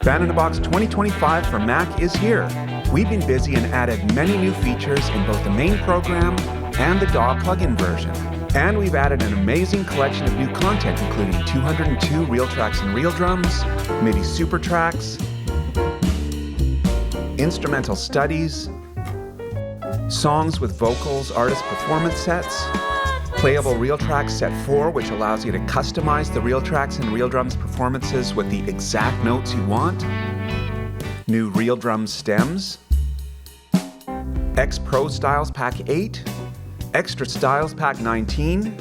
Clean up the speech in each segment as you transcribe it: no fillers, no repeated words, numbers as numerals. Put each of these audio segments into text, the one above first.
Band-in-a-Box 2025 for Mac is here. We've been busy and added many new features in both the main program and the DAW Plugin version. And we've added an amazing collection of new content, including 202 real tracks and real drums, MIDI super tracks, instrumental studies, songs with vocals, artist performance sets, playable real tracks set 4, which allows you to customize the real tracks and real drums performances with the exact notes you want, new real drum stems, X Pro Styles Pack 8, Extra Styles Pack 19,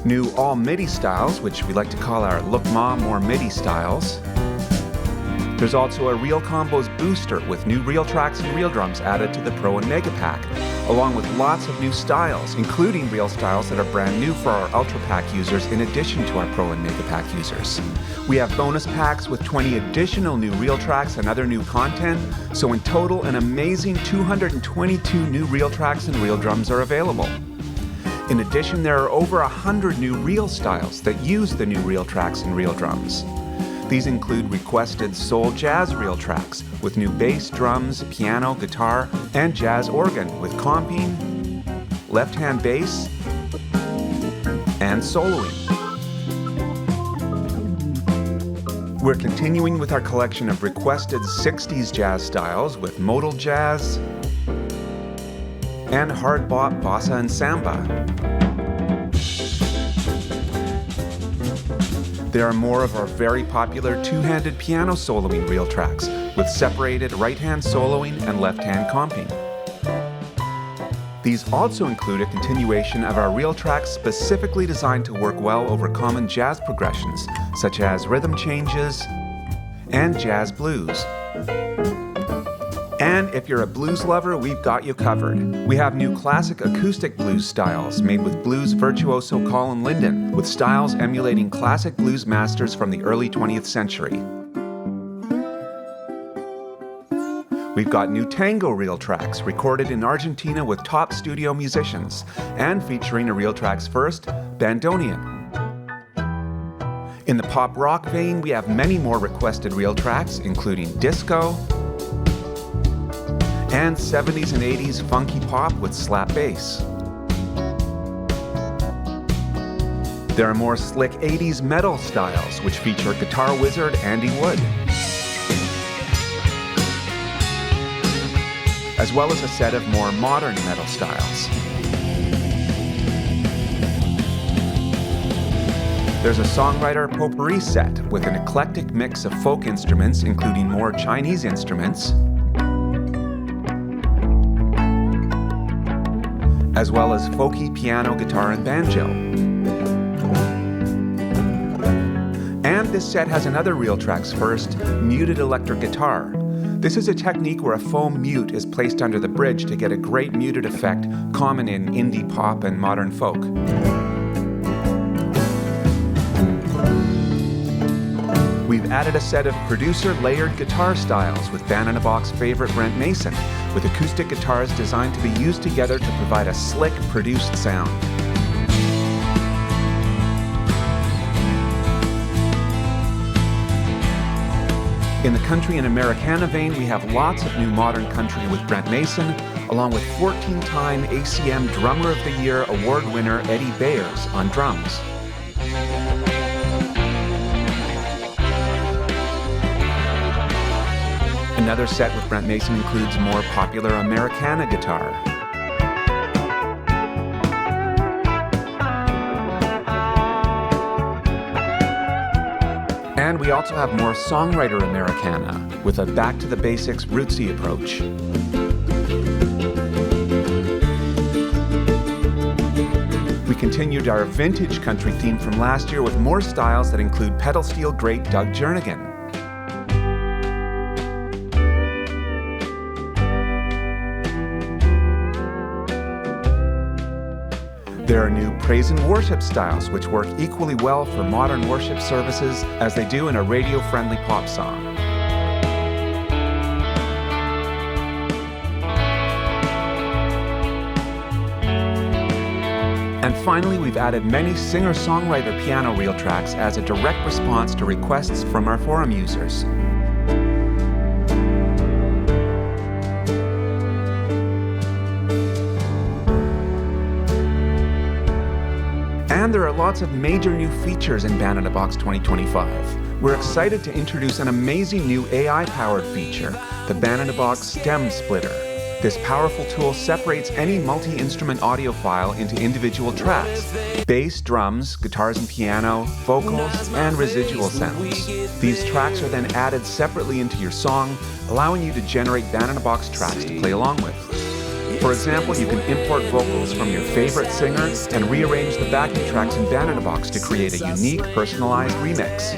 new all MIDI styles, which we like to call our Look Ma More MIDI styles. There's also a Real Combos booster with new real tracks and real drums added to the Pro and Mega Pack, along with lots of new styles, including real styles that are brand new for our Ultra Pack users in addition to our Pro and Mega Pack users. We have bonus packs with 20 additional new real tracks and other new content, so in total an amazing 222 new real tracks and real drums are available. In addition, there are over 100 new real styles that use the new real tracks and real drums. These include requested soul jazz real tracks with new bass, drums, piano, guitar, and jazz organ with comping, left-hand bass, and soloing. We're continuing with our collection of requested 60s jazz styles with modal jazz and hard bop, bossa, and samba. There are more of our very popular two-handed piano soloing real tracks with separated right-hand soloing and left-hand comping. These also include a continuation of our real tracks specifically designed to work well over common jazz progressions, such as rhythm changes and jazz blues. And if you're a blues lover, we've got you covered. We have new classic acoustic blues styles made with blues virtuoso Colin Linden, with styles emulating classic blues masters from the early 20th century. We've got new tango real tracks recorded in Argentina with top studio musicians and featuring a real tracks first, bandoneon. In the pop rock vein, we have many more requested real tracks, including disco, and 70s and 80s funky pop with slap bass. There are more slick 80s metal styles which feature guitar wizard Andy Wood, as well as a set of more modern metal styles. There's a songwriter potpourri set with an eclectic mix of folk instruments, including more Chinese instruments, as well as folky piano, guitar, and banjo. And this set has another real tracks first, muted electric guitar. This is a technique where a foam mute is placed under the bridge to get a great muted effect common in indie pop and modern folk. We've added a set of producer layered guitar styles with Band-in-a-Box favorite Brent Mason, with acoustic guitars designed to be used together to provide a slick, produced sound. In the country and Americana vein, we have lots of new modern country with Brent Mason, along with 14-time ACM Drummer of the Year award winner Eddie Bayers on drums. Another set with Brent Mason includes more popular Americana guitar. And we also have more songwriter Americana with a back-to-the-basics rootsy approach. We continued our vintage country theme from last year with more styles that include pedal steel great Doug Jernigan. There are new praise and worship styles which work equally well for modern worship services as they do in a radio-friendly pop song. And finally, we've added many singer-songwriter piano reel tracks as a direct response to requests from our forum users. lots of major new features in Band in a Box 2025. We're excited to introduce an amazing new AI-powered feature, the Band in a Box Stem Splitter. This powerful tool separates any multi-instrument audio file into individual tracks: bass, drums, guitars and piano, vocals, and residual sounds. These tracks are then added separately into your song, allowing you to generate Band in a Box tracks to play along with. For example, you can import vocals from your favorite singer and rearrange the backing tracks in Band in a Box to create a unique, personalized remix.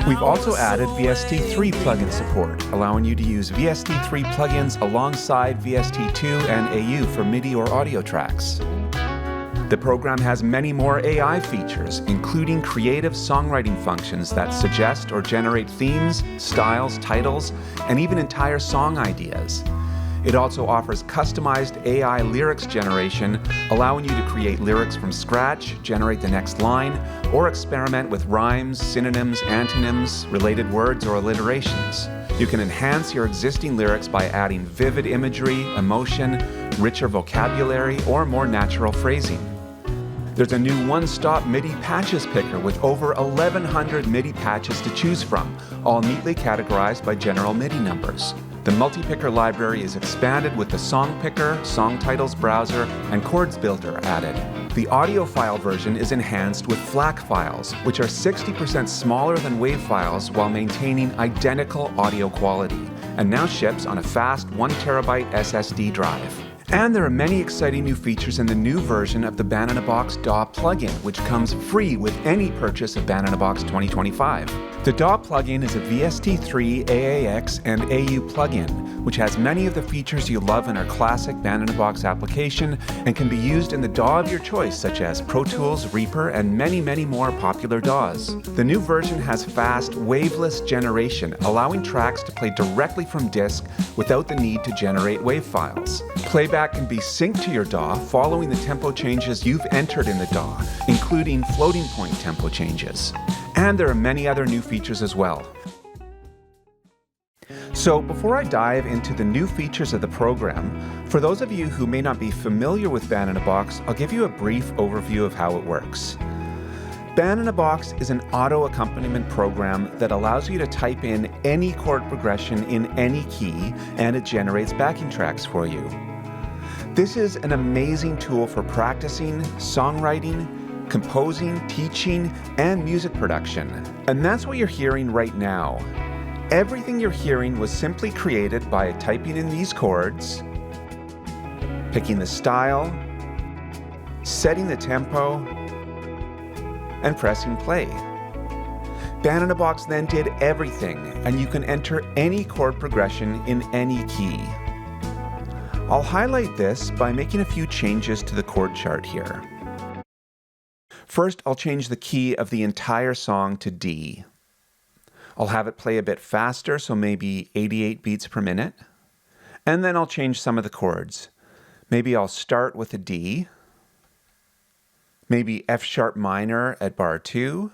We've also added VST3 plugin support, allowing you to use VST3 plugins alongside VST2 and AU for MIDI or audio tracks. The program has many more AI features, including creative songwriting functions that suggest or generate themes, styles, titles, and even entire song ideas. It also offers customized AI lyrics generation, allowing you to create lyrics from scratch, generate the next line, or experiment with rhymes, synonyms, antonyms, related words, or alliterations. You can enhance your existing lyrics by adding vivid imagery, emotion, richer vocabulary, or more natural phrasing. There's a new one-stop MIDI patches picker with over 1,100 MIDI patches to choose from, all neatly categorized by general MIDI numbers. The Multipicker library is expanded with the Song Picker, Song Titles Browser, and Chords Builder added. The Audiophile version is enhanced with FLAC files, which are 60% smaller than WAV files while maintaining identical audio quality, and now ships on a fast 1 terabyte SSD drive. And there are many exciting new features in the new version of the Band in a Box DAW Plugin, which comes free with any purchase of Band in a Box 2025. The DAW Plugin is a VST3, AAX, and AU plugin, which has many of the features you love in our classic Band in a Box application and can be used in the DAW of your choice, such as Pro Tools, Reaper, and many, many more popular DAWs. The new version has fast, waveless generation, allowing tracks to play directly from disk without the need to generate WAV files. Playback can be synced to your DAW following the tempo changes you've entered in the DAW, including floating point tempo changes. And there are many other new features as well. So before I dive into the new features of the program, for those of you who may not be familiar with Band in a Box, I'll give you a brief overview of how it works. Band in a Box is an auto accompaniment program that allows you to type in any chord progression in any key, and it generates backing tracks for you. This is an amazing tool for practicing, songwriting, composing, teaching, and music production. And that's what you're hearing right now. Everything you're hearing was simply created by typing in these chords, picking the style, setting the tempo, and pressing play. Band in a Box then did everything, and you can enter any chord progression in any key. I'll highlight this by making a few changes to the chord chart here. First, I'll change the key of the entire song to D. I'll have it play a bit faster, so maybe 88 beats per minute. And then I'll change some of the chords. Maybe I'll start with a D. Maybe F sharp minor at bar 2.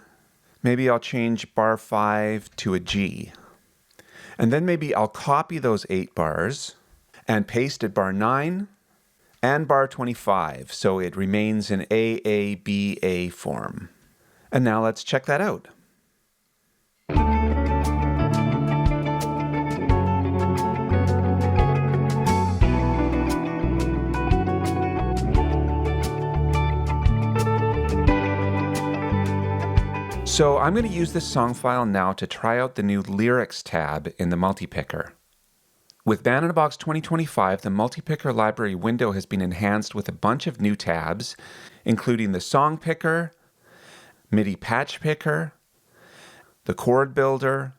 Maybe I'll change bar 5 to a G. And then maybe I'll copy those 8 bars and paste at bar 9 and bar 25, so it remains in AABA form. And now let's check that out. So I'm going to use this song file now to try out the new Lyrics tab in the Multipicker. With Band in a Box 2025, the Multipicker library window has been enhanced with a bunch of new tabs, including the Song Picker, MIDI Patch Picker, the Chord Builder,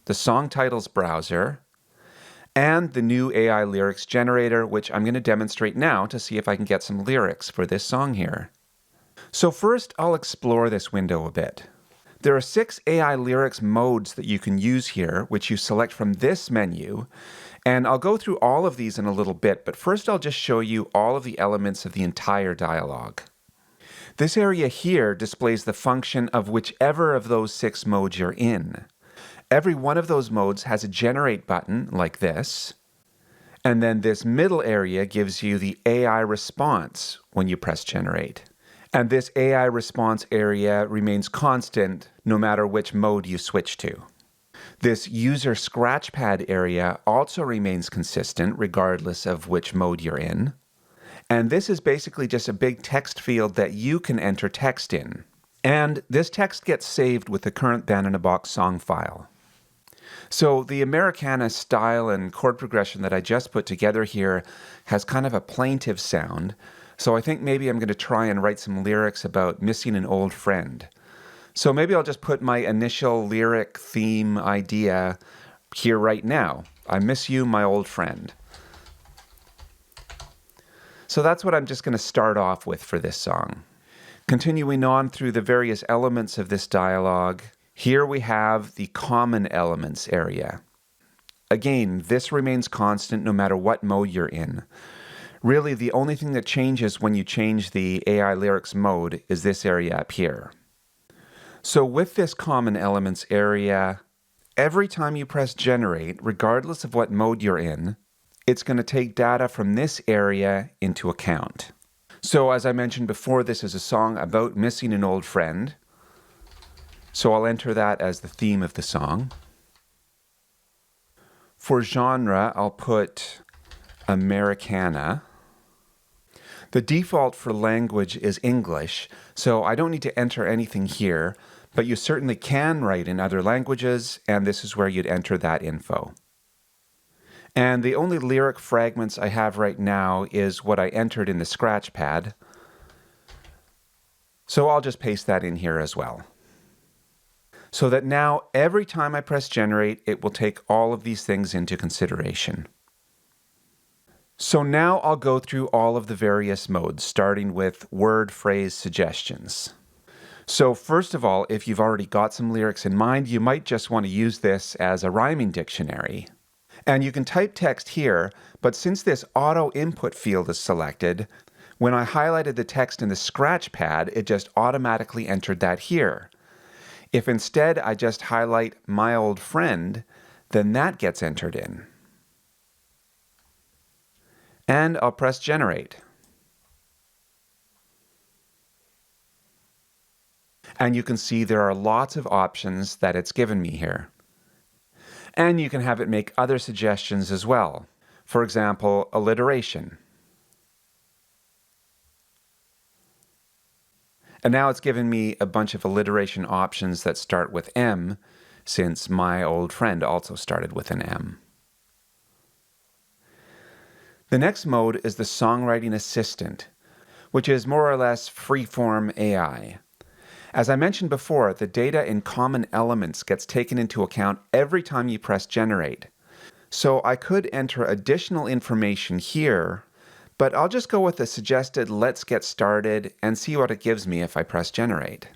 the Song Titles Browser, and the new AI Lyrics Generator, which I'm going to demonstrate now to see if I can get some lyrics for this song here. So first, I'll explore this window a bit. There are 6 AI lyrics modes that you can use here, which you select from this menu, and I'll go through all of these in a little bit, but first I'll just show you all of the elements of the entire dialog. This area here displays the function of whichever of those 6 modes you're in. Every one of those modes has a generate button like this, And then this middle area gives you the AI response when you press generate. And this AI response area remains constant no matter which mode you switch to. This user scratchpad area also remains consistent regardless of which mode you're in. And this is basically just a big text field that you can enter text in. And this text gets saved with the current band-in-a-box song file. So the Americana style and chord progression that I just put together here has kind of a plaintive sound. So I think maybe I'm going to try and write some lyrics about missing an old friend. So maybe I'll just put my initial lyric theme idea here right now. I miss you, my old friend. So that's what I'm just going to start off with for this song. Continuing on through the various elements of this dialogue, here we have the common elements area. Again, this remains constant no matter what mode you're in. Really, the only thing that changes when you change the AI lyrics mode is this area up here. So with this common elements area, every time you press generate, regardless of what mode you're in, it's going to take data from this area into account. So as I mentioned before, this is a song about missing an old friend. So I'll enter that as the theme of the song. For genre, I'll put Americana. The default for language is English, so I don't need to enter anything here, but you certainly can write in other languages, and this is where you'd enter that info. And the only lyric fragments I have right now is what I entered in the scratch pad. So I'll just paste that in here as well. So that now every time I press generate, it will take all of these things into consideration. So now I'll go through all of the various modes, starting with word phrase suggestions. So first of all, if you've already got some lyrics in mind, you might just want to use this as a rhyming dictionary. And you can type text here, but since this auto input field is selected, when I highlighted the text in the scratch pad, it just automatically entered that here. If instead I just highlight my old friend, then that gets entered in. And I'll press generate. And you can see there are lots of options that it's given me here. And you can have it make other suggestions as well. For example, alliteration. And now it's given me a bunch of alliteration options that start with M, since my old friend also started with an M. The next mode is the songwriting assistant, which is more or less free-form AI. As I mentioned before, the data in common elements gets taken into account every time you press generate. So I could enter additional information here, but I'll just go with the suggested let's get started and see what it gives me if I press generate.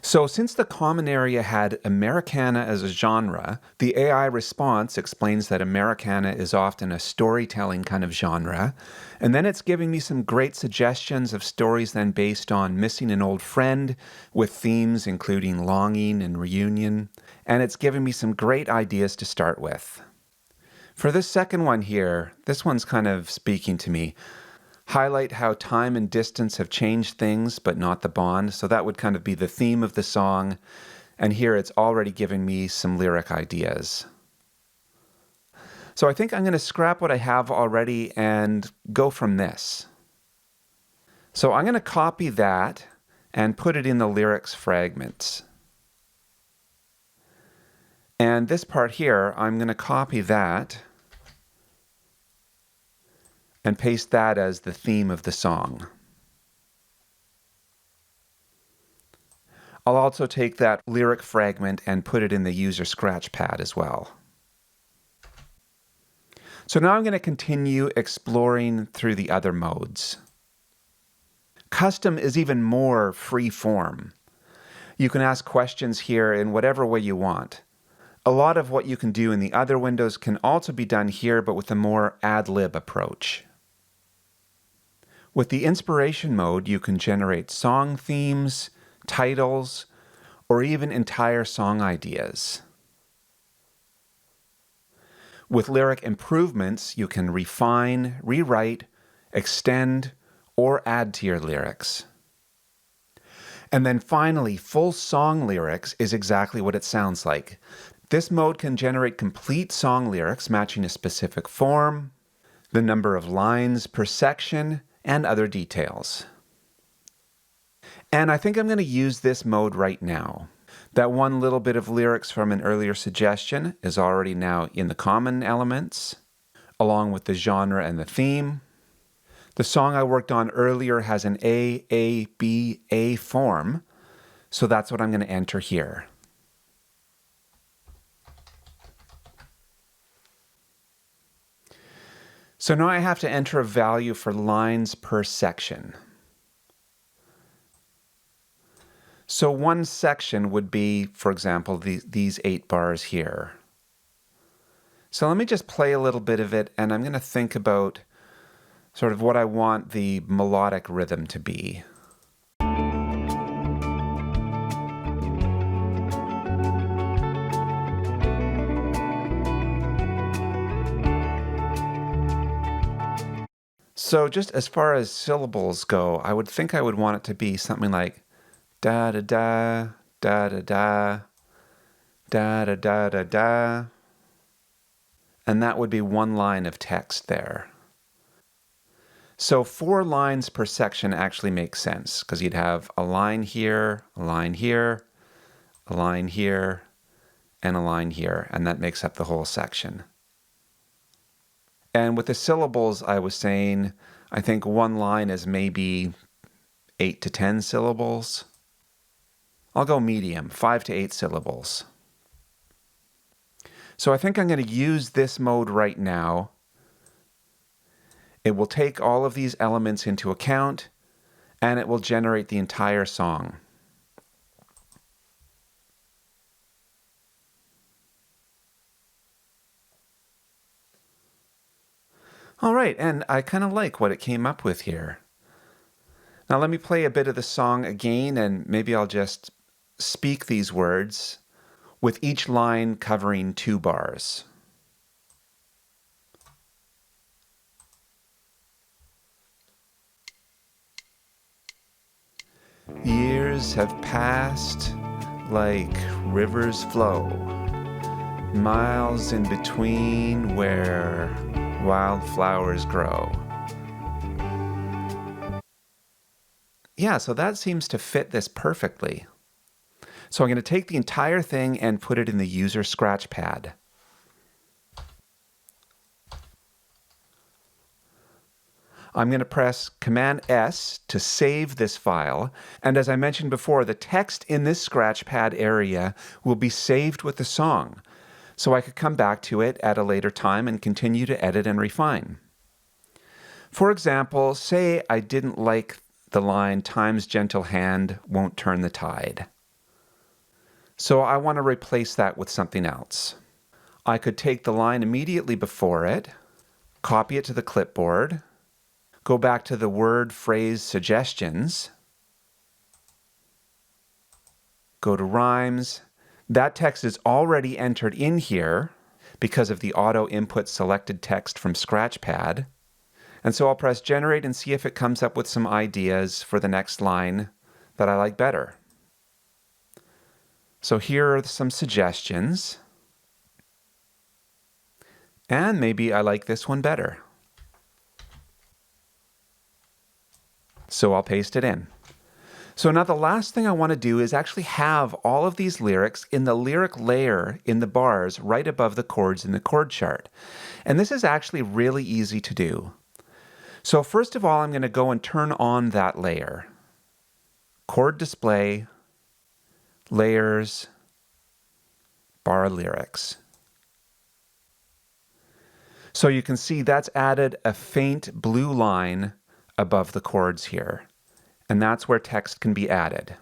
So since the common area had Americana as a genre, the AI response explains that Americana is often a storytelling kind of genre, and then it's giving me some great suggestions of stories then based on missing an old friend, with themes including longing and reunion, and it's giving me some great ideas to start with. For this second one here, this one's kind of speaking to me. Highlight how time and distance have changed things, but not the bond. So that would kind of be the theme of the song. And here it's already given me some lyric ideas. So I think I'm going to scrap what I have already and go from this. So I'm going to copy that and put it in the lyrics fragments. And this part here, I'm going to copy that and paste that as the theme of the song. I'll also take that lyric fragment and put it in the user scratch pad as well. So now I'm going to continue exploring through the other modes. Custom is even more free form. You can ask questions here in whatever way you want. A lot of what you can do in the other windows can also be done here, but with a more ad-lib approach. With the inspiration mode, you can generate song themes, titles, or even entire song ideas. With lyric improvements, you can refine, rewrite, extend, or add to your lyrics. And then finally, full song lyrics is exactly what it sounds like. This mode can generate complete song lyrics matching a specific form, the number of lines per section, and other details. And I think I'm going to use this mode right now. That one little bit of lyrics from an earlier suggestion is already now in the common elements, along with the genre and the theme. The song I worked on earlier has an A, B, A form, so that's what I'm going to enter here. So now I have to enter a value for lines per section. So one section would be, for example, these 8 bars here. So let me just play a little bit of it, and I'm going to think about sort of what I want the melodic rhythm to be. So just as far as syllables go, I would think I would want it to be something like da da da, da da da, da da da da da. And that would be one line of text there. So 4 lines per section actually makes sense, because you'd have a line here, a line here, a line here, and a line here, and that makes up the whole section. And with the syllables, I was saying, I think one line is maybe 8 to 10 syllables. I'll go medium, 5 to 8 syllables. So I think I'm going to use this mode right now. It will take all of these elements into account, and it will generate the entire song. All right, and I kind of like what it came up with here. Now let me play a bit of the song again, and maybe I'll just speak these words, with each line covering 2 bars. Years have passed like rivers flow, miles in between where wildflowers grow. Yeah, so that seems to fit this perfectly. So I'm going to take the entire thing and put it in the user scratch pad. I'm going to press Command S to save this file, and as I mentioned before, the text in this scratch pad area will be saved with the song, so I could come back to it at a later time and continue to edit and refine. For example, say I didn't like the line, "Time's gentle hand won't turn the tide." So I want to replace that with something else. I could take the line immediately before it, copy it to the clipboard, go back to the word phrase suggestions, go to rhymes. That text is already entered in here because of the auto input selected text from Scratchpad. And so I'll press generate and see if it comes up with some ideas for the next line that I like better. So here are some suggestions. And maybe I like this one better. So I'll paste it in. So now the last thing I want to do is actually have all of these lyrics in the lyric layer in the bars right above the chords in the chord chart. And this is actually really easy to do. So first of all, I'm going to go and turn on that layer. Chord display, layers, bar lyrics. So you can see that's added a faint blue line above the chords here, and that's where text can be added.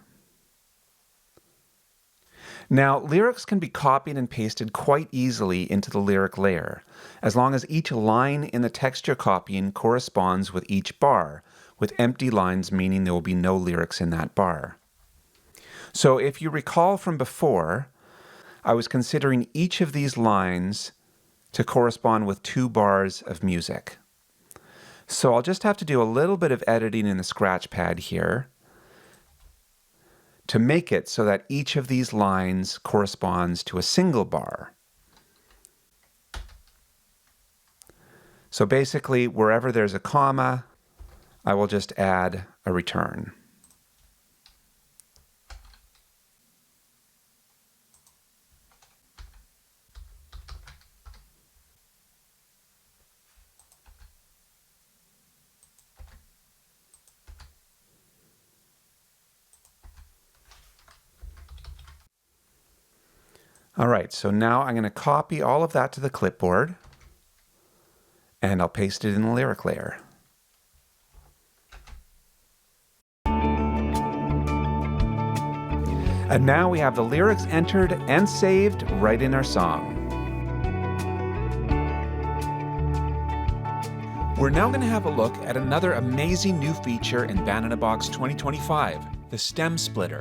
Now, lyrics can be copied and pasted quite easily into the lyric layer, as long as each line in the text you're copying corresponds with each bar, with empty lines meaning there will be no lyrics in that bar. So if you recall from before, I was considering each of these lines to correspond with 2 bars of music. So I'll just have to do a little bit of editing in the scratch pad here to make it so that each of these lines corresponds to a single bar. So basically, wherever there's a comma, I will just add a return. All right, so now I'm going to copy all of that to the clipboard, and I'll paste it in the lyric layer. And now we have the lyrics entered and saved right in our song. We're now going to have a look at another amazing new feature in Band in a Box 2025, the stem splitter.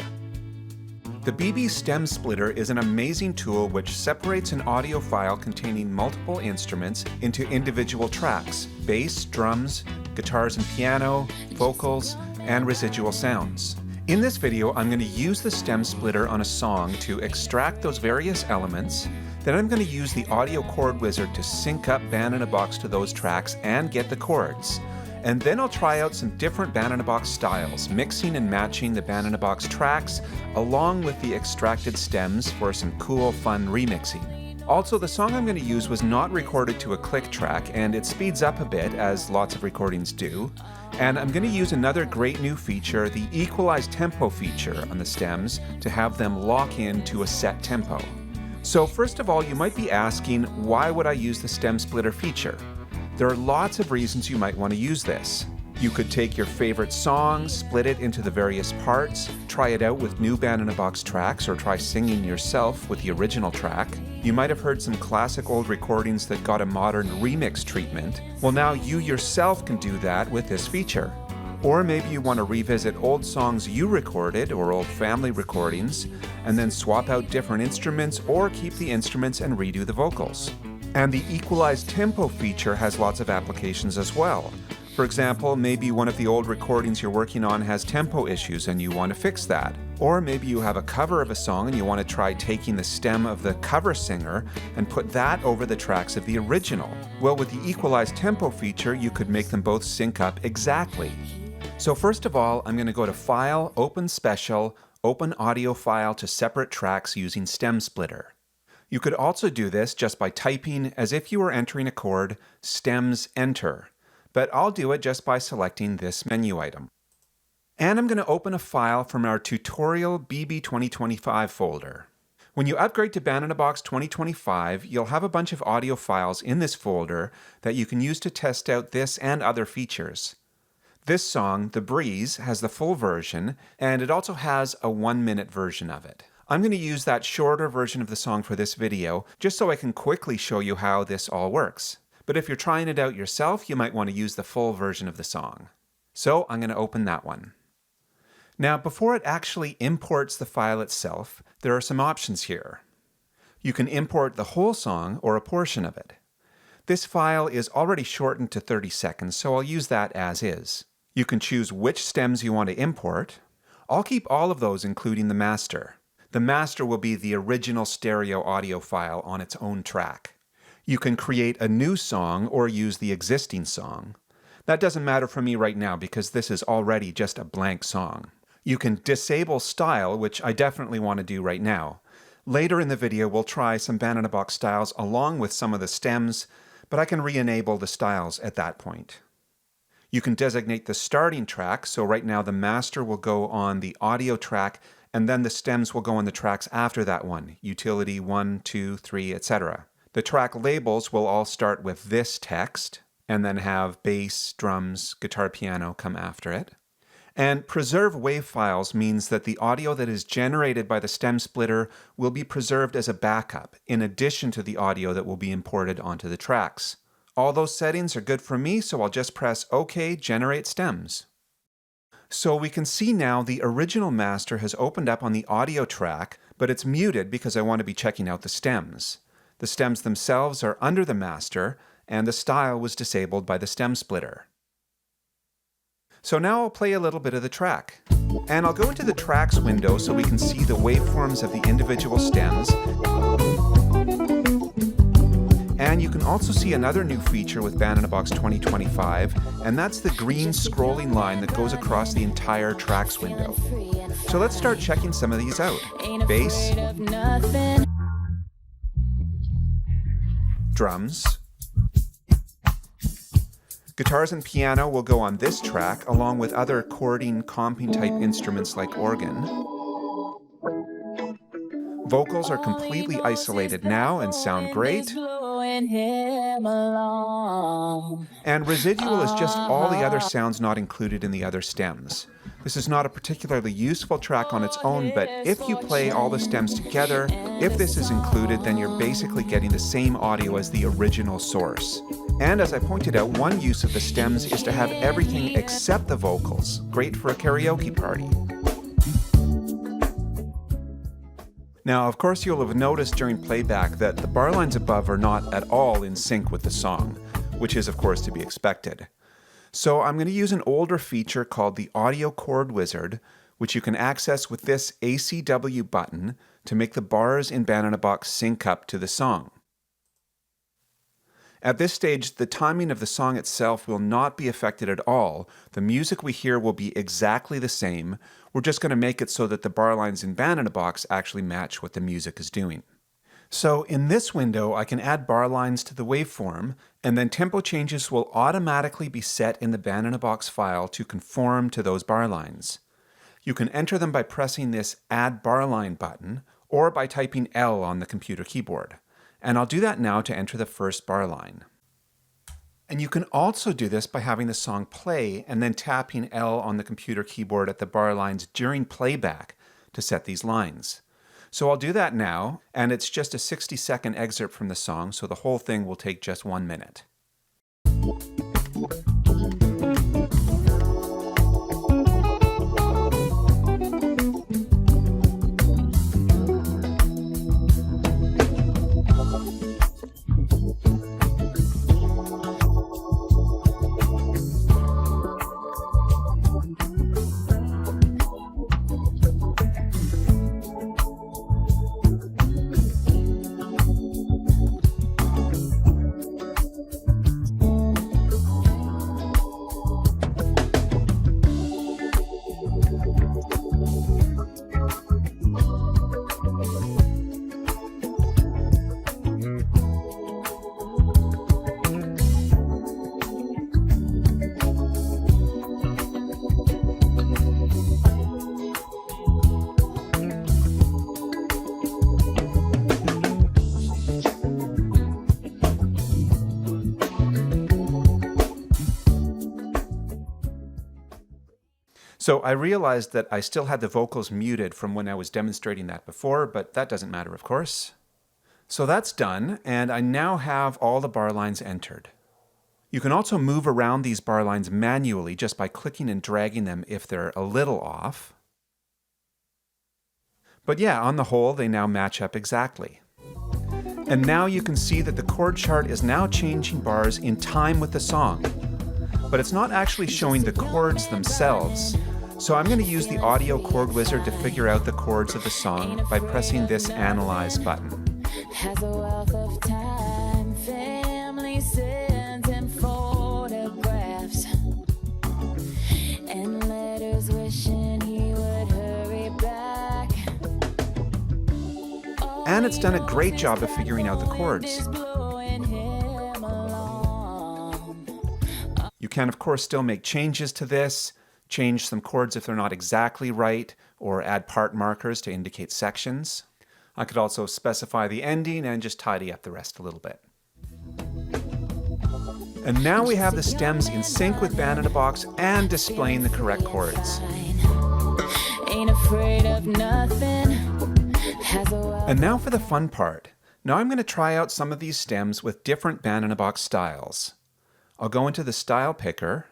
The BB Stem Splitter is an amazing tool which separates an audio file containing multiple instruments into individual tracks: bass, drums, guitars and piano, vocals, and residual sounds. In this video, I'm going to use the stem splitter on a song to extract those various elements. Then I'm going to use the audio chord wizard to sync up Band in a Box to those tracks and get the chords. And then I'll try out some different Band in a Box styles, mixing and matching the Band in a Box tracks along with the extracted stems for some cool, fun remixing. Also, the song I'm going to use was not recorded to a click track, and it speeds up a bit, as lots of recordings do. And I'm going to use another great new feature, the equalized tempo feature on the stems, to have them lock in to a set tempo. So first of all, you might be asking, why would I use the stem splitter feature? There are lots of reasons you might want to use this. You could take your favorite song, split it into the various parts, try it out with new Band in a Box tracks, or try singing yourself with the original track. You might have heard some classic old recordings that got a modern remix treatment. Well, now you yourself can do that with this feature. Or maybe you want to revisit old songs you recorded or old family recordings, and then swap out different instruments or keep the instruments and redo the vocals. And the equalized tempo feature has lots of applications as well. For example, maybe one of the old recordings you're working on has tempo issues and you want to fix that. Or maybe you have a cover of a song and you want to try taking the stem of the cover singer and put that over the tracks of the original. Well, with the equalized tempo feature, you could make them both sync up exactly. So first of all, I'm going to go to File, Open Special, Open Audiophile to separate tracks using Stem Splitter. You could also do this just by typing, as if you were entering a chord, stems enter. But I'll do it just by selecting this menu item. And I'm going to open a file from our Tutorial BB 2025 folder. When you upgrade to Band in a Box 2025, you'll have a bunch of audio files in this folder that you can use to test out this and other features. This song, The Breeze, has the full version, and it also has a 1-minute version of it. I'm going to use that shorter version of the song for this video, just so I can quickly show you how this all works. But if you're trying it out yourself, you might want to use the full version of the song. So I'm going to open that one. Now, before it actually imports the file itself, there are some options here. You can import the whole song or a portion of it. This file is already shortened to 30 seconds, so I'll use that as is. You can choose which stems you want to import. I'll keep all of those, including the master. The master will be the original stereo audio file on its own track. You can create a new song or use the existing song. That doesn't matter for me right now because this is already just a blank song. You can disable style, which I definitely want to do right now. Later in the video, we'll try some Band in a Box styles along with some of the stems, but I can re-enable the styles at that point. You can designate the starting track, so right now the master will go on the audio track, and then the stems will go on the tracks after that one, utility 1, 2, 3, etc. The track labels will all start with this text, and then have bass, drums, guitar, piano come after it. And preserve wave files means that the audio that is generated by the stem splitter will be preserved as a backup, in addition to the audio that will be imported onto the tracks. All those settings are good for me, so I'll just press OK, Generate Stems. So we can see now the original master has opened up on the audio track, but it's muted because I want to be checking out the stems. The stems themselves are under the master, and the style was disabled by the stem splitter. So now I'll play a little bit of the track. And I'll go into the tracks window so we can see the waveforms of the individual stems. And you can also see another new feature with Band in a Box 2025, and that's the green scrolling line that goes across the entire tracks window. So let's start checking some of these out. Bass, drums, guitars and piano will go on this track, along with other chording, comping type instruments like organ. Vocals are completely isolated now and sound great. And residual is just all the other sounds not included in the other stems. This is not a particularly useful track on its own, but if you play all the stems together, if this is included, then you're basically getting the same audio as the original source. And as I pointed out, one use of the stems is to have everything except the vocals. Great for a karaoke party. Now, of course, you'll have noticed during playback that the bar lines above are not at all in sync with the song, which is, of course, to be expected. So I'm going to use an older feature called the Audio Chord Wizard, which you can access with this ACW button to make the bars in Band in a Box sync up to the song. At this stage, the timing of the song itself will not be affected at all. The music we hear will be exactly the same. We're just going to make it so that the bar lines in Band in a Box actually match what the music is doing. So in this window, I can add bar lines to the waveform, and then tempo changes will automatically be set in the Band in a Box file to conform to those bar lines. You can enter them by pressing this Add Bar Line button, or by typing L on the computer keyboard. And I'll do that now to enter the first bar line. And you can also do this by having the song play and then tapping L on the computer keyboard at the bar lines during playback to set these lines. So I'll do that now, and it's just a 60-second excerpt from the song, so the whole thing will take just 1 minute. So I realized that I still had the vocals muted from when I was demonstrating that before, but that doesn't matter, of course. So that's done, and I now have all the bar lines entered. You can also move around these bar lines manually just by clicking and dragging them if they're a little off. But yeah, on the whole, they now match up exactly. And now you can see that the chord chart is now changing bars in time with the song. But it's not actually showing the chords themselves. So I'm going to use the Audio Chord Wizard to figure out the chords of the song by pressing this Analyze button. Has a wealth of time, family sins and photographs, and letters wishing he would hurry back. And it's done a great job of figuring out the chords. You can, of course, still make changes to this, change some chords if they're not exactly right, or add part markers to indicate sections. I could also specify the ending and just tidy up the rest a little bit. And now we have the stems in sync with Band in a Box and displaying the correct chords. Ain't afraid of nothing. And now for the fun part. Now I'm going to try out some of these stems with different Band in a Box styles. I'll go into the Stylepicker,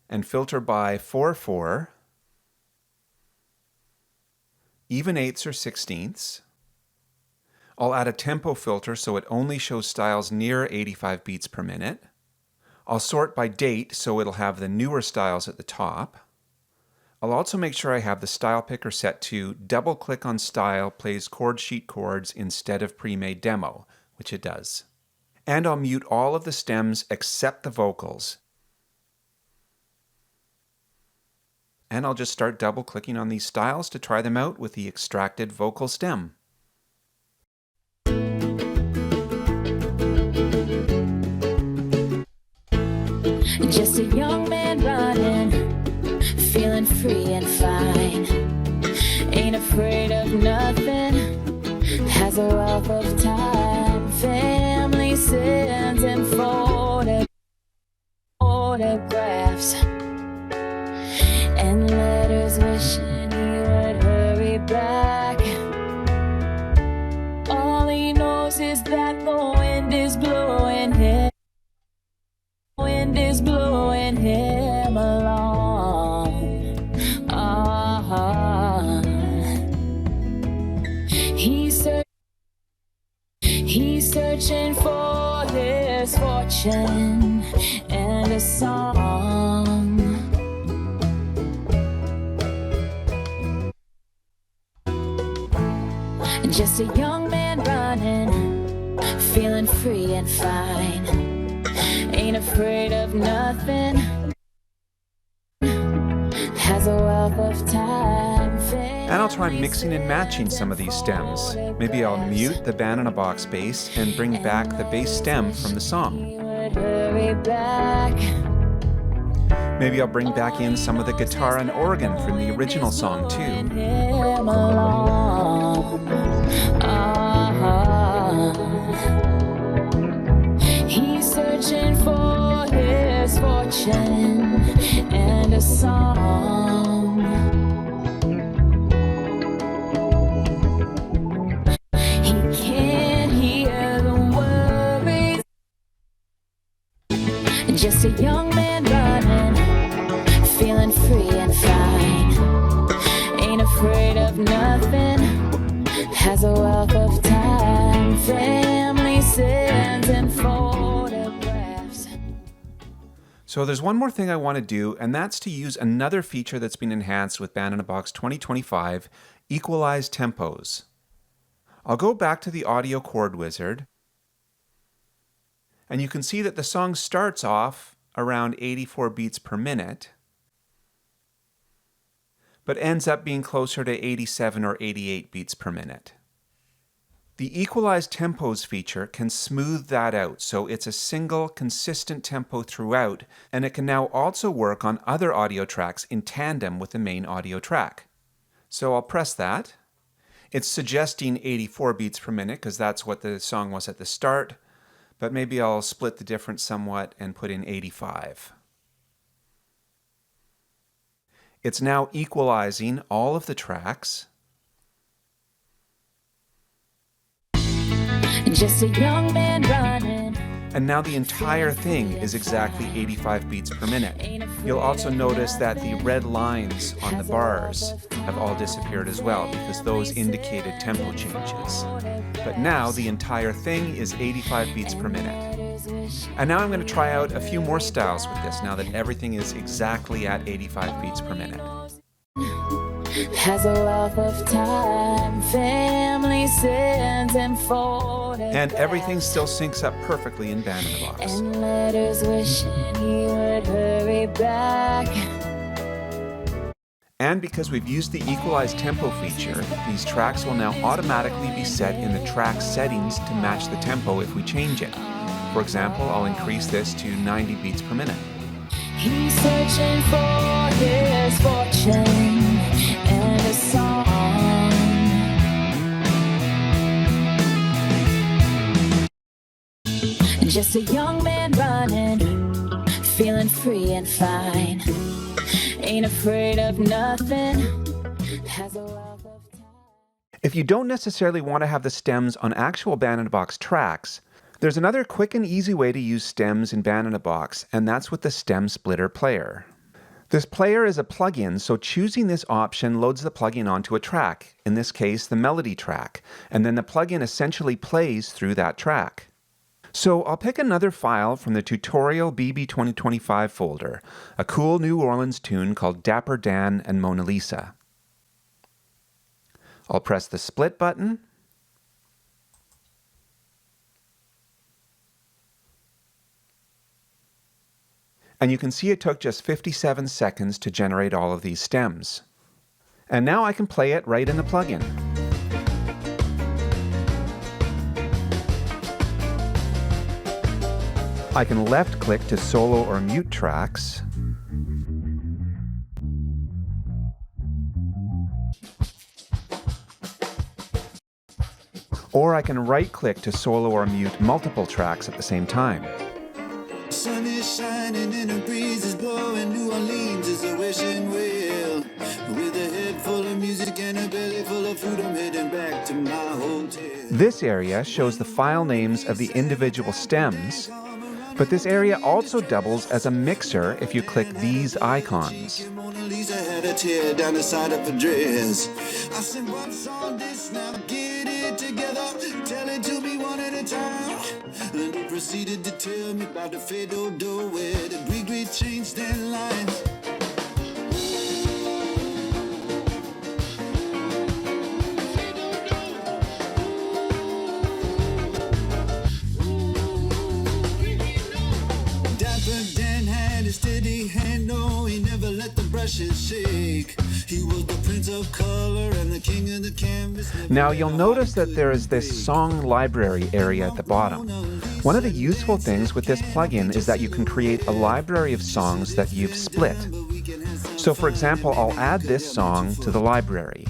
and filter by 4/4, even eighths or 16ths. I'll add a tempo filter so it only shows styles near 85 beats per minute. I'll sort by date so it'll have the newer styles at the top. I'll also make sure I have the Stylepicker set to double-click on style plays chord sheet chords instead of pre-made demo, which it does. And I'll mute all of the stems except the vocals. And I'll just start double-clicking on these styles to try them out with the extracted vocal stem. Just a young man running, feeling free and fine. Ain't afraid of nothing, has a wealth of time. Family sins and photographs, and letters wishing he would hurry back. All he knows is that the wind is blowing him. Wind is blowing him along. He's searching for his fortune and a song. Just a young man running, feeling free and fine. Ain't afraid of nothing, has a wealth of time. And I'll try mixing and matching some of these stems. Maybe I'll mute the Banana Box bass and bring back the bass stem from the song. Maybe I'll bring back in some of the guitar and organ from the original song too. He's searching for his fortune and a song. He can't hear the worries. Just a young man running, feeling free and fine. Ain't afraid of nothing, has a wealth of time. Family sins and photographs. So there's one more thing I want to do, and that's to use another feature that's been enhanced with Banana Box 2025, Equalize Tempos. I'll go back to the audio chord wizard, and you can see that the song starts off around 84 beats per minute, but ends up being closer to 87 or 88 beats per minute. The Equalize Tempos feature can smooth that out, so it's a single, consistent tempo throughout, and it can now also work on other audio tracks in tandem with the main audio track. So I'll press that. It's suggesting 84 beats per minute because that's what the song was at the start, but maybe I'll split the difference somewhat and put in 85. It's now equalizing all of the tracks. Just a young man running. And now the entire thing is exactly 85 beats per minute. You'll also notice that the red lines on the bars have all disappeared as well because those indicated tempo changes. But now the entire thing is 85 beats per minute. And now I'm going to try out a few more styles with this now that everything is exactly at 85 beats per minute. Has a wealth of time, family sins and photographs. And everything still syncs up perfectly in Banana Box. And letters wishing he would hurry back. And because we've used the Equalize Tempo feature, these tracks will now automatically be set in the track settings to match the tempo if we change it. For example, I'll increase this to 90 beats per minute. He's searching for his fortune and a song. Just a young man running, feeling free and fine. Ain't afraid of nothing. Has a wealth of time. If you don't necessarily want to have the stems on actual Banana Box tracks, there's another quick and easy way to use stems in Banana Box, and that's with the Stem Splitter Player. This player is a plugin, so choosing this option loads the plugin onto a track, in this case the melody track, and then the plugin essentially plays through that track. So I'll pick another file from the Tutorial BB 2025 folder, a cool New Orleans tune called Dapper Dan and Mona Lisa. I'll press the split button, and you can see it took just 57 seconds to generate all of these stems. And now I can play it right in the plugin. I can left-click to solo or mute tracks, or I can right-click to solo or mute multiple tracks at the same time. Sun is shining and a breeze is blowing. New Orleans is a wishing well. With a head full of music and a belly full of food, I'm heading back to my hotel. This area shows the file names of the individual stems, but this area also doubles as a mixer if you click these icons. Mona Lisa had a tear down the side of her dress. I said, what's all this now? Get it together. Tell it to me one at a time. And he proceeded to tell me about the fatal door where the great changed their lives. Dapper Dan had a steady hand, no, he never let the brushes shake. He was the prince of color and the king of the canvas. Now you'll notice that there is this song library area at the bottom. One of the useful things with this plugin is that you can create a library of songs that you've split. So for example, I'll add this song to the library.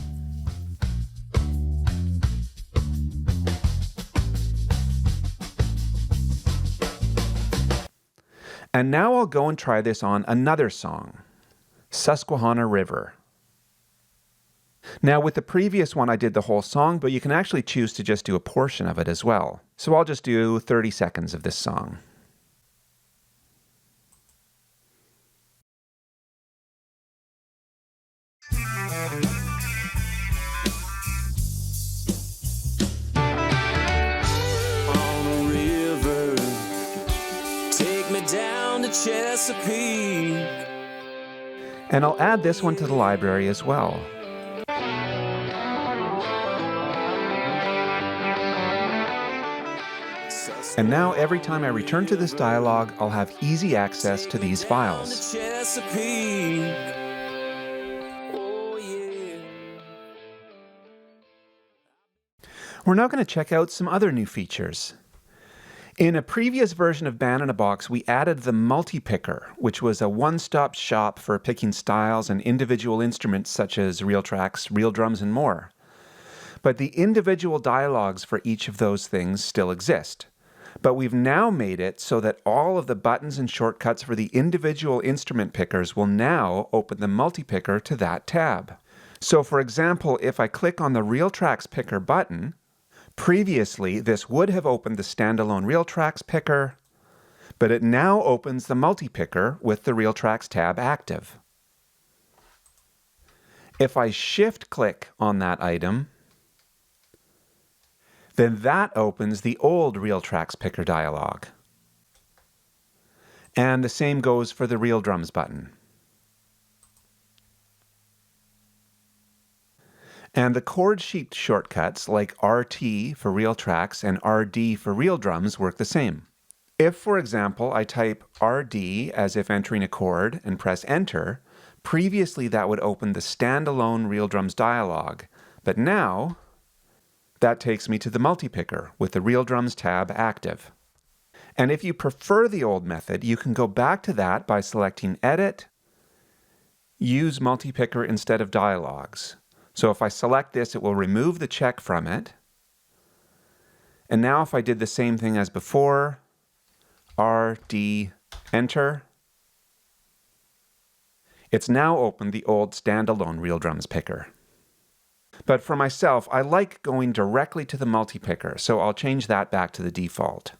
And now I'll go and try this on another song, Susquehanna River. Now with the previous one I did the whole song, but you can actually choose to just do a portion of it as well. So I'll just do 30 seconds of this song. On a river, take me down to Chesapeake. And I'll add this one to the library as well. And now every time I return to this dialog, I'll have easy access to these files. We're now going to check out some other new features. In a previous version of Band in a Box, we added the Multipicker, which was a one-stop shop for picking styles and individual instruments such as reel tracks, reel drums, and more. But the individual dialogues for each of those things still exist. But we've now made it so that all of the buttons and shortcuts for the individual instrument pickers will now open the Multipicker to that tab. So for example, if I click on the Reel Tracks Picker button, previously this would have opened the standalone Reel Tracks Picker, but it now opens the Multipicker with the Reel Tracks tab active. If I shift-click on that item, then that opens the old Reel Tracks Picker dialog. And the same goes for the Reel Drums button. And the chord sheet shortcuts like RT for reel tracks and RD for reel drums work the same. If, for example, I type RD as if entering a chord and press Enter, previously that would open the standalone Reel Drums dialog, but now that takes me to the Multipicker with the Reel Drums tab active. And if you prefer the old method, you can go back to that by selecting Edit, Use Multipicker instead of Dialogues. So if I select this, it will remove the check from it. And now if I did the same thing as before, RD, Enter, it's now opened the old standalone Reel Drums picker. But for myself, I like going directly to the Multipicker, so I'll change that back to the default.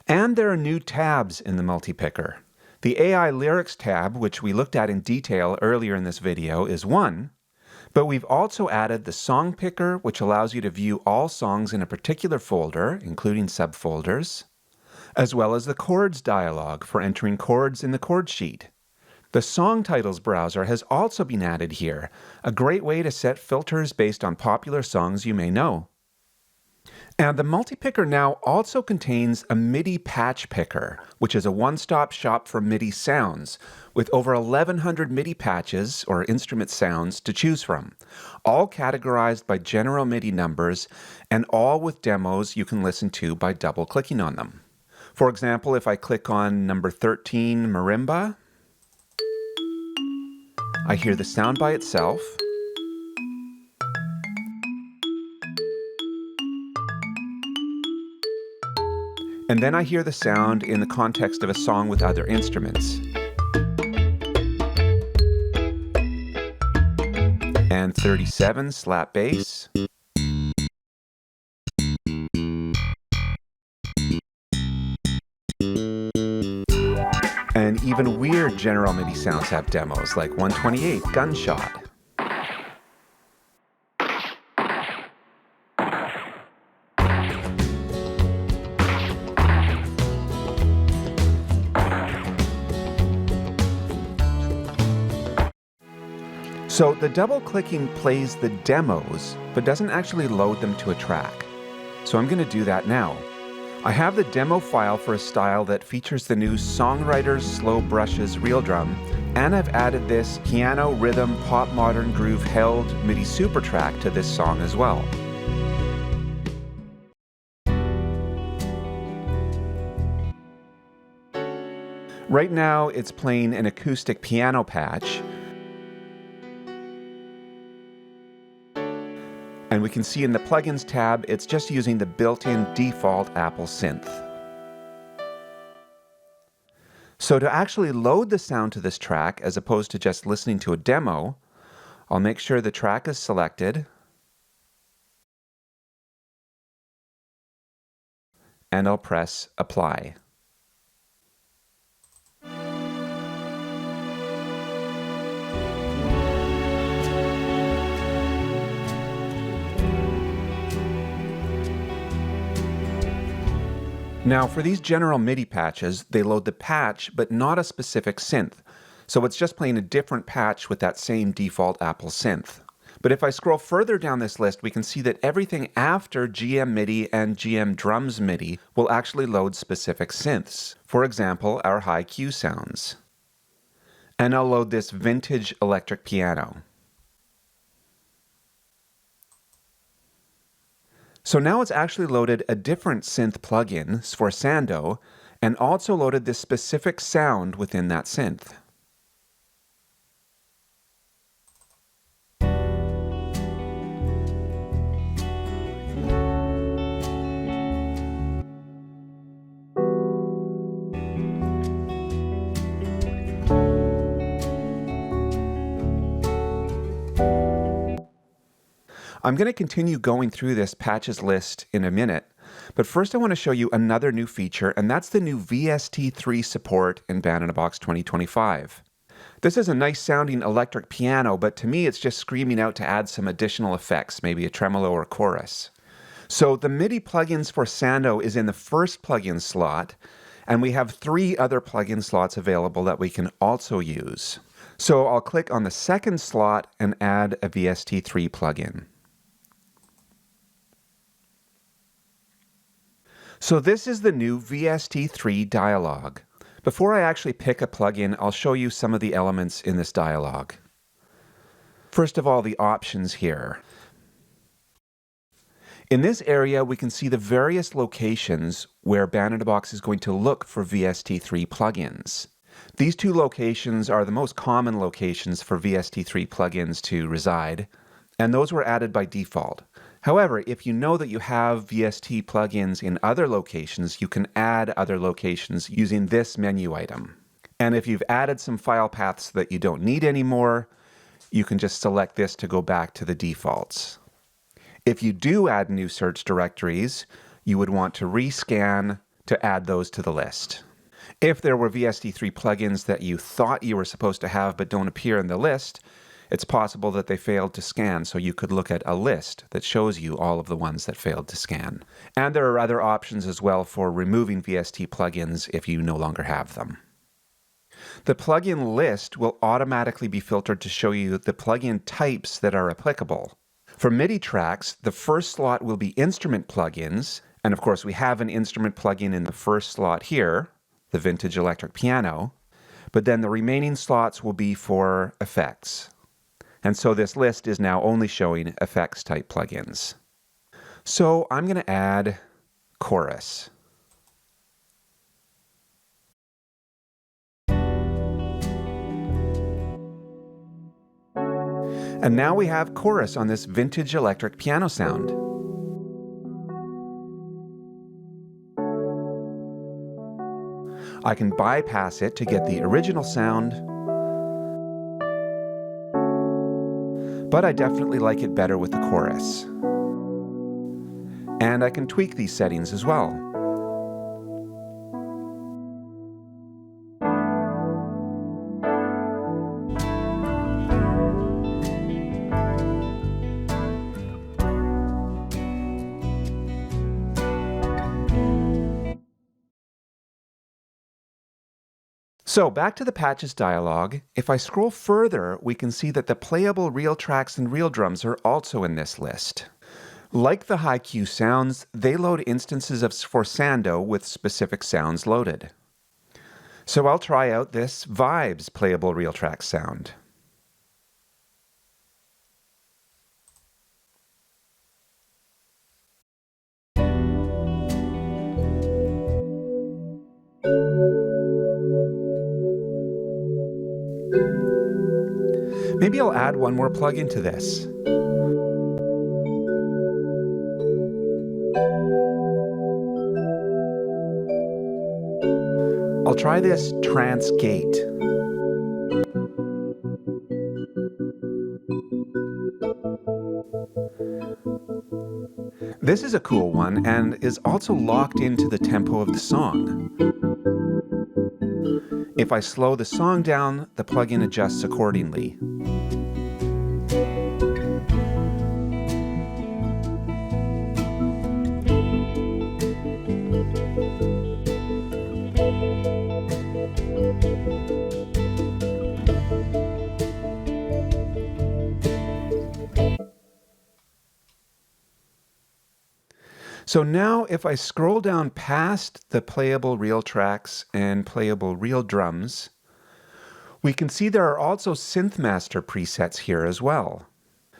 And there are new tabs in the Multipicker. The AI Lyrics tab, which we looked at in detail earlier in this video, is one, but we've also added the Song Picker, which allows you to view all songs in a particular folder, including subfolders, as well as the Chords dialog for entering chords in the chord sheet. The Song Titles browser has also been added here, a great way to set filters based on popular songs you may know. And the Multipicker now also contains a MIDI patch picker, which is a one-stop shop for MIDI sounds, with over 1,100 MIDI patches, or instrument sounds, to choose from, all categorized by general MIDI numbers, and all with demos you can listen to by double-clicking on them. For example, if I click on number 13, Marimba, I hear the sound by itself. And then I hear the sound in the context of a song with other instruments. And 37, slap bass. And even weird general MIDI sounds have demos, like 128, gunshot. So the double-clicking plays the demos, but doesn't actually load them to a track. So I'm going to do that now. I have the demo file for a style that features the new Songwriter's Slow Brushes Real Drum, and I've added this piano rhythm pop modern groove held MIDI super track to this song as well. Right now it's playing an acoustic piano patch, and we can see in the Plugins tab, it's just using the built-in default Apple synth. So to actually load the sound to this track, as opposed to just listening to a demo, I'll make sure the track is selected, and I'll press Apply. Now for these general MIDI patches, they load the patch but not a specific synth. So it's just playing a different patch with that same default Apple synth. But if I scroll further down this list, we can see that everything after GM MIDI and GM Drums MIDI will actually load specific synths. For example, our high Q sounds. And I'll load this vintage electric piano. So now it's actually loaded a different synth plugin for Sando, and also loaded this specific sound within that synth. I'm going to continue going through this patches list in a minute, but first I want to show you another new feature, and that's the new VST3 support in Band in a Box 2025. This is a nice sounding electric piano, but to me it's just screaming out to add some additional effects, maybe a tremolo or chorus. So the MIDI plugins for Sando is in the first plugin slot, and we have 3 other plugin slots available that we can also use. So I'll click on the second slot and add a VST3 plugin. So this is the new VST3 dialog. Before I actually pick a plugin, I'll show you some of the elements in this dialog. First of all, the options here. In this area, we can see the various locations where Band in a Box is going to look for VST3 plugins. These 2 locations are the most common locations for VST3 plugins to reside, and those were added by default. However, if you know that you have VST plugins in other locations, you can add other locations using this menu item. And if you've added some file paths that you don't need anymore, you can just select this to go back to the defaults. If you do add new search directories, you would want to rescan to add those to the list. If there were VST3 plugins that you thought you were supposed to have but don't appear in the list, it's possible that they failed to scan, so you could look at a list that shows you all of the ones that failed to scan. And there are other options as well for removing VST plugins if you no longer have them. The plugin list will automatically be filtered to show you the plugin types that are applicable. For MIDI tracks, the first slot will be instrument plugins, and of course we have an instrument plugin in the first slot here, the vintage electric piano, but then the remaining slots will be for effects. And so this list is now only showing effects type plugins. So I'm going to add chorus. And now we have chorus on this vintage electric piano sound. I can bypass it to get the original sound, but I definitely like it better with the chorus. And I can tweak these settings as well. So back to the patches dialog. If I scroll further, we can see that the playable real tracks and real drums are also in this list. Like the high Q sounds, they load instances of Sforzando with specific sounds loaded. So I'll try out this Vibes playable real track sound. Maybe I'll add one more plugin to this. I'll try this trance gate. This is a cool one and is also locked into the tempo of the song. If I slow the song down, the plugin adjusts accordingly. So now if I scroll down past the playable real tracks and playable real drums, we can see there are also SynthMaster presets here as well.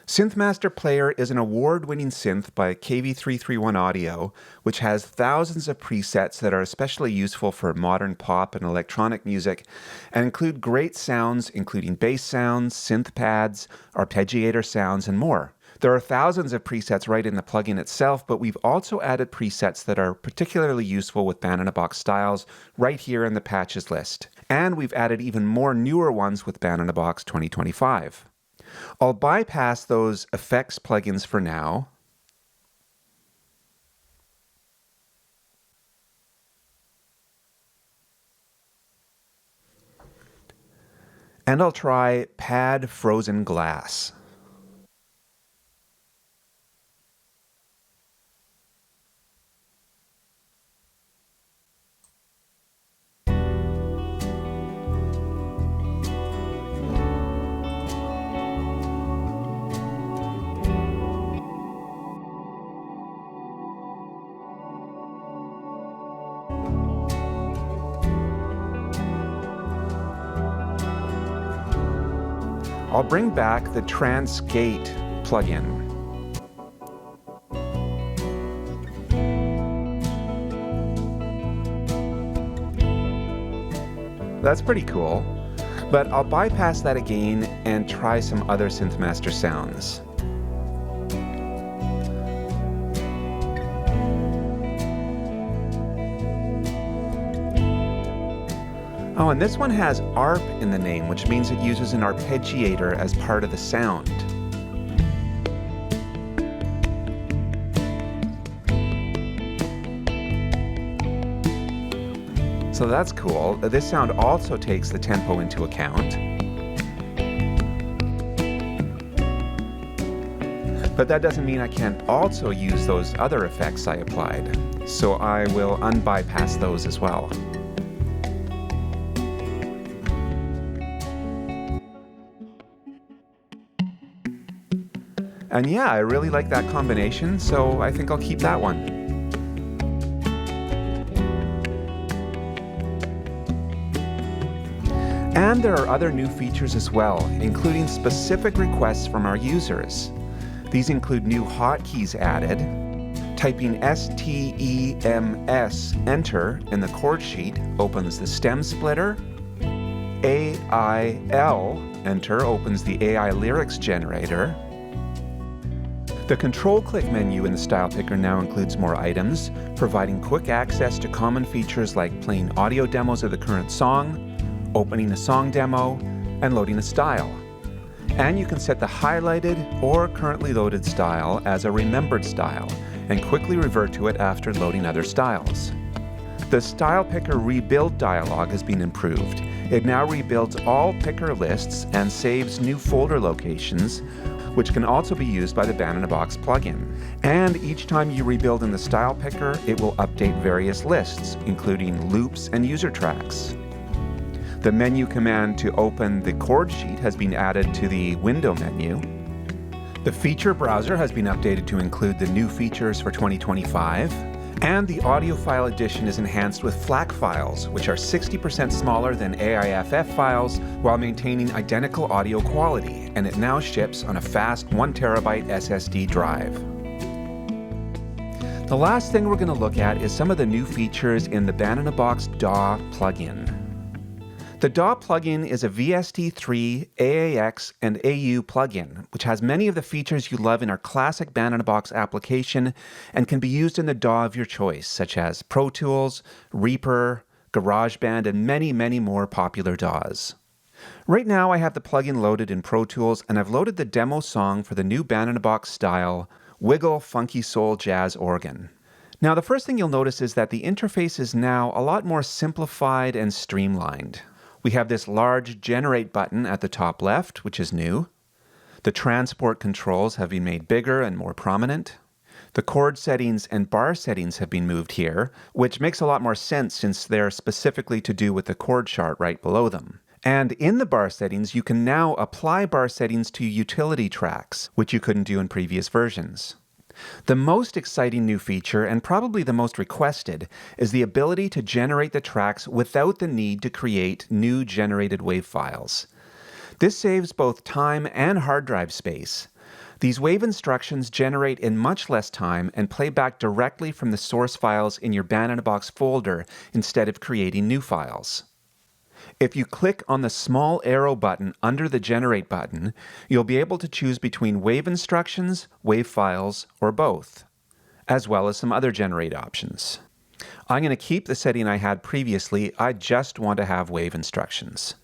SynthMaster Player is an award-winning synth by KV331 Audio, which has thousands of presets that are especially useful for modern pop and electronic music, and include great sounds including bass sounds, synth pads, arpeggiator sounds, and more. There are thousands of presets right in the plugin itself, but we've also added presets that are particularly useful with band-in-a-box styles right here in the patches list. And we've added even more newer ones with Band-in-a-Box 2025. I'll bypass those effects plugins for now. And I'll try Pad Frozen Glass. I'll bring back the Trance Gate plugin. That's pretty cool, but I'll bypass that again and try some other SynthMaster sounds. Oh, and this one has ARP in the name, which means it uses an arpeggiator as part of the sound. So that's cool. This sound also takes the tempo into account. But that doesn't mean I can't also use those other effects I applied. So I will unbypass those as well. And yeah, I really like that combination, so I think I'll keep that one. And there are other new features as well, including specific requests from our users. These include new hotkeys added. Typing STEMS enter in the chord sheet opens the stem splitter. AIL enter opens the AI lyrics generator. The ctrl-click menu in the Stylepicker now includes more items, providing quick access to common features like playing audio demos of the current song, opening a song demo, and loading a style. And you can set the highlighted or currently loaded style as a remembered style and quickly revert to it after loading other styles. The Stylepicker rebuild dialog has been improved. It now rebuilds all picker lists and saves new folder locations, which can also be used by the Band-in-a-Box plugin. And each time you rebuild in the Stylepicker, it will update various lists, including loops and user tracks. The menu command to open the chord sheet has been added to the window menu. The feature browser has been updated to include the new features for 2025. And the Audiophile edition is enhanced with FLAC files, which are 60% smaller than AIFF files while maintaining identical audio quality, and it now ships on a fast 1 terabyte SSD drive. The last thing we're going to look at is some of the new features in the Band-in-a-Box DAW plugin. The DAW plugin is a VST3, AAX, and AU plugin, which has many of the features you love in our classic Band-in-a-Box application and can be used in the DAW of your choice, such as Pro Tools, Reaper, GarageBand, and many, many more popular DAWs. Right now I have the plugin loaded in Pro Tools, and I've loaded the demo song for the new Band-in-a-Box style, Wiggle Funky Soul Jazz Organ. Now the first thing you'll notice is that the interface is now a lot more simplified and streamlined. We have this large Generate button at the top left, which is new. The transport controls have been made bigger and more prominent. The chord settings and bar settings have been moved here, which makes a lot more sense since they're specifically to do with the chord chart right below them. And in the bar settings, you can now apply bar settings to utility tracks, which you couldn't do in previous versions. The most exciting new feature, and probably the most requested, is the ability to generate the tracks without the need to create new generated WAV files. This saves both time and hard drive space. These WAV instructions generate in much less time and play back directly from the source files in your Band-in-a-Box folder instead of creating new files. If you click on the small arrow button under the Generate button, you'll be able to choose between WAV instructions, WAV files, or both, as well as some other generate options. I'm going to keep the setting I had previously. I just want to have WAV instructions.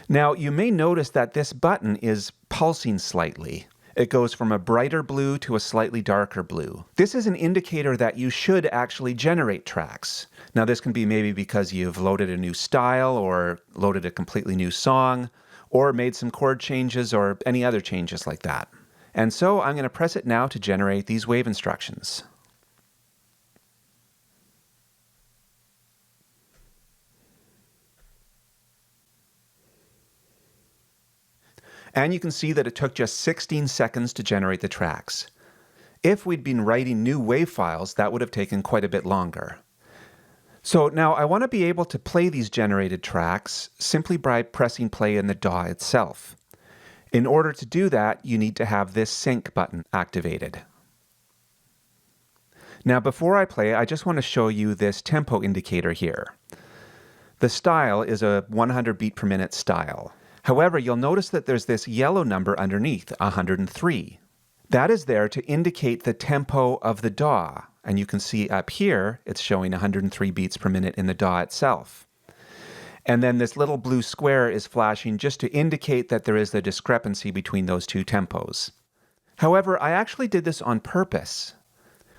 Now, you may notice that this button is pulsing slightly. It goes from a brighter blue to a slightly darker blue. This is an indicator that you should actually generate tracks. Now this can be maybe because you've loaded a new style or loaded a completely new song or made some chord changes or any other changes like that. And so I'm going to press it now to generate these WAV instructions. And you can see that it took just 16 seconds to generate the tracks. If we'd been writing new WAV files, that would have taken quite a bit longer. So now I want to be able to play these generated tracks simply by pressing play in the DAW itself. In order to do that, you need to have this sync button activated. Now before I play, I just want to show you this tempo indicator here. The style is a 100 beat per minute style. However, you'll notice that there's this yellow number underneath, 103. That is there to indicate the tempo of the DAW. And you can see up here, it's showing 103 beats per minute in the DAW itself. And then this little blue square is flashing just to indicate that there is the discrepancy between those two tempos. However, I actually did this on purpose.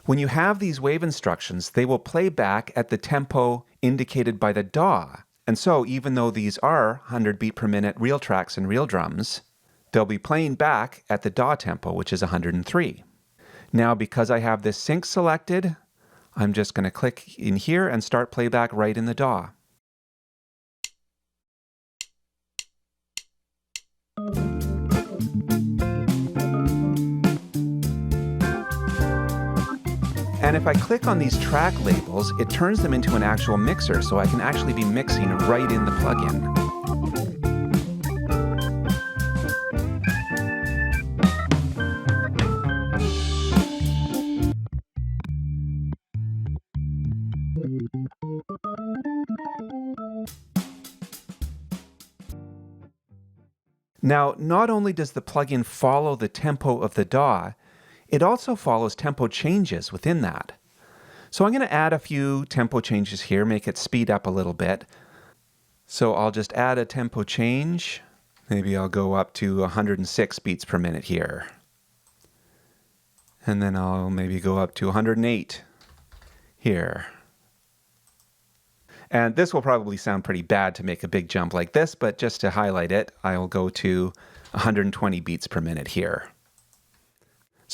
When you have these wave instructions, they will play back at the tempo indicated by the DAW. And so even though these are 100 beat per minute real tracks and real drums, they'll be playing back at the DAW tempo, which is 103. Now, because I have this sync selected, I'm just going to click in here and start playback right in the DAW. And if I click on these track labels, it turns them into an actual mixer, so I can actually be mixing right in the plugin. Now, not only does the plugin follow the tempo of the DAW, it also follows tempo changes within that. So I'm going to add a few tempo changes here, make it speed up a little bit. So I'll just add a tempo change. Maybe I'll go up to 106 beats per minute here. And then I'll maybe go up to 108 here. And this will probably sound pretty bad to make a big jump like this, but just to highlight it, I will go to 120 beats per minute here.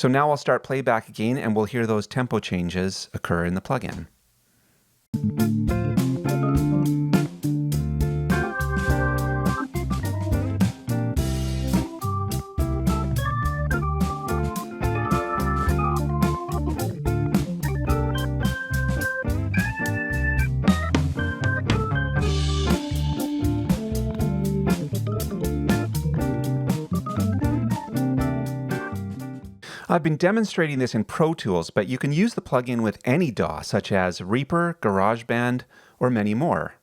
So now I'll start playback again and we'll hear those tempo changes occur in the plugin. I've been demonstrating this in Pro Tools, but you can use the plugin with any DAW, such as Reaper, GarageBand, or many more.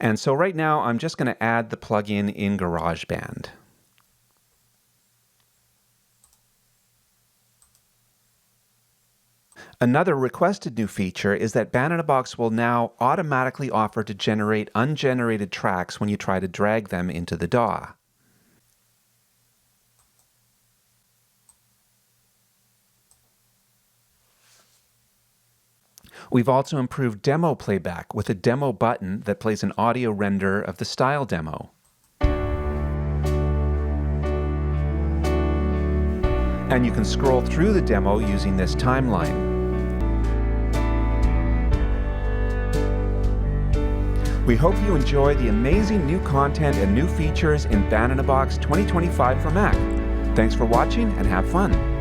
And so right now, I'm just going to add the plugin in GarageBand. Another requested new feature is that Band-in-a-Box will now automatically offer to generate ungenerated tracks when you try to drag them into the DAW. We've also improved demo playback with a demo button that plays an audio render of the style demo. And you can scroll through the demo using this timeline. We hope you enjoy the amazing new content and new features in Band-in-a-Box 2025 for Mac. Thanks for watching and have fun.